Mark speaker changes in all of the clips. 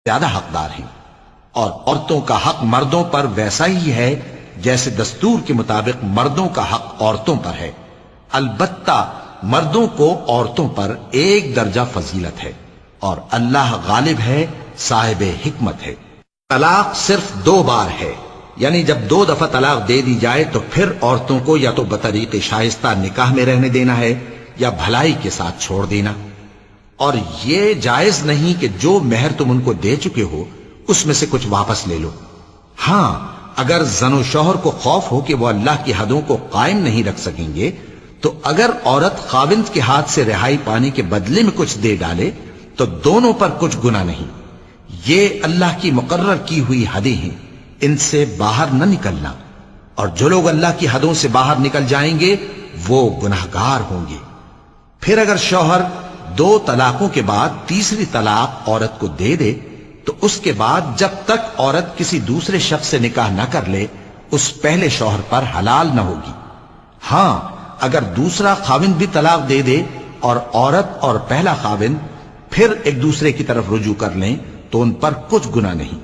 Speaker 1: زیادہ حقدار ہیں، اور عورتوں کا حق مردوں پر ویسا ہی ہے جیسے دستور کے مطابق مردوں کا حق عورتوں پر ہے، البتہ مردوں کو عورتوں پر ایک درجہ فضیلت ہے، اور اللہ غالب ہے، صاحب حکمت ہے۔ طلاق صرف 2 بار ہے، یعنی جب 2 دفعہ طلاق دے دی جائے تو پھر عورتوں کو یا تو بطریق شائستہ نکاح میں رہنے دینا ہے یا بھلائی کے ساتھ چھوڑ دینا، اور یہ جائز نہیں کہ جو مہر تم ان کو دے چکے ہو اس میں سے کچھ واپس لے لو۔ ہاں، اگر زن و شوہر کو خوف ہو کہ وہ اللہ کی حدوں کو قائم نہیں رکھ سکیں گے تو اگر عورت خاوند کے ہاتھ سے رہائی پانے کے بدلے میں کچھ دے ڈالے تو دونوں پر کچھ گناہ نہیں۔ یہ اللہ کی مقرر کی ہوئی حدیں ہیں، ان سے باہر نہ نکلنا، اور جو لوگ اللہ کی حدوں سے باہر نکل جائیں گے وہ گناہگار ہوں گے۔ پھر اگر شوہر 2 طلاقوں کے بعد تیسری طلاق عورت کو دے دے تو اس کے بعد جب تک عورت کسی دوسرے شخص سے نکاح نہ کر لے اس پہلے شوہر پر حلال نہ ہوگی۔ ہاں، اگر دوسرا خاوند بھی طلاق دے دے اور عورت اور پہلا خاوند پھر ایک دوسرے کی طرف رجوع کر لیں تو ان پر کچھ گناہ نہیں،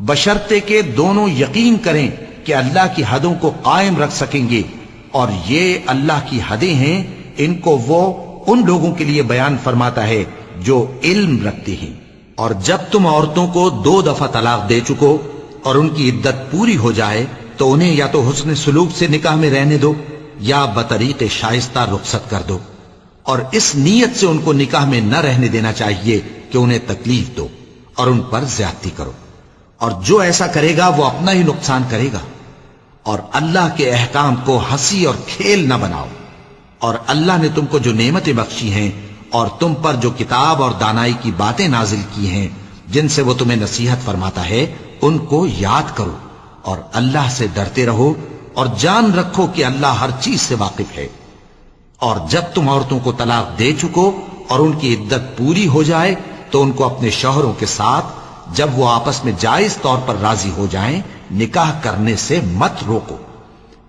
Speaker 1: بشرطے کہ دونوں یقین کریں کہ اللہ کی حدوں کو قائم رکھ سکیں گے، اور یہ اللہ کی حدیں ہیں، ان کو وہ ان لوگوں کے لیے بیان فرماتا ہے جو علم رکھتے ہیں۔ اور جب تم عورتوں کو 2 دفعہ طلاق دے چکو اور ان کی عدت پوری ہو جائے تو انہیں یا تو حسن سلوک سے نکاح میں رہنے دو یا بطریق شائستہ رخصت کر دو، اور اس نیت سے ان کو نکاح میں نہ رہنے دینا چاہیے کہ انہیں تکلیف دو اور ان پر زیادتی کرو، اور جو ایسا کرے گا وہ اپنا ہی نقصان کرے گا۔ اور اللہ کے احکام کو ہنسی اور کھیل نہ بناؤ، اور اللہ نے تم کو جو نعمتیں بخشی ہیں اور تم پر جو کتاب اور دانائی کی باتیں نازل کی ہیں جن سے وہ تمہیں نصیحت فرماتا ہے ان کو یاد کرو، اور اللہ سے ڈرتے رہو، اور جان رکھو کہ اللہ ہر چیز سے واقف ہے۔ اور جب تم عورتوں کو طلاق دے چکو اور ان کی عدت پوری ہو جائے تو ان کو اپنے شوہروں کے ساتھ جب وہ آپس میں جائز طور پر راضی ہو جائیں نکاح کرنے سے مت روکو۔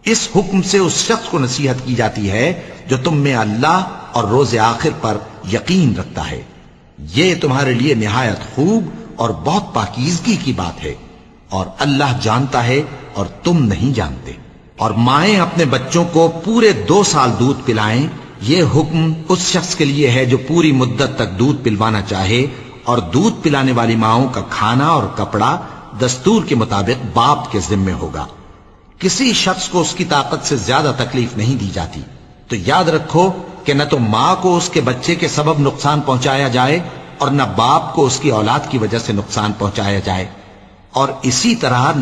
Speaker 1: اس حکم سے اس شخص کو نصیحت کی جاتی ہے جو تم میں اللہ اور روز آخر پر یقین رکھتا ہے، یہ تمہارے لیے نہایت خوب اور بہت پاکیزگی کی بات ہے، اور اللہ جانتا ہے اور تم نہیں جانتے۔ اور مائیں اپنے بچوں کو پورے 2 سال دودھ پلائیں، یہ حکم اس شخص کے لیے ہے جو پوری مدت تک دودھ پلوانا چاہے، اور دودھ پلانے والی ماؤں کا کھانا اور کپڑا دستور کے مطابق باپ کے ذمے ہوگا۔ کسی شخص کو اس کی طاقت سے زیادہ تکلیف نہیں دی جاتی، تو یاد رکھو کہ نہ تو ماں کو اس کے بچے کے سبب نقصان پہنچایا جائے اور نہ باپ کو اس کی اولاد کی وجہ سے نقصان پہنچایا جائے، اور اسی طرح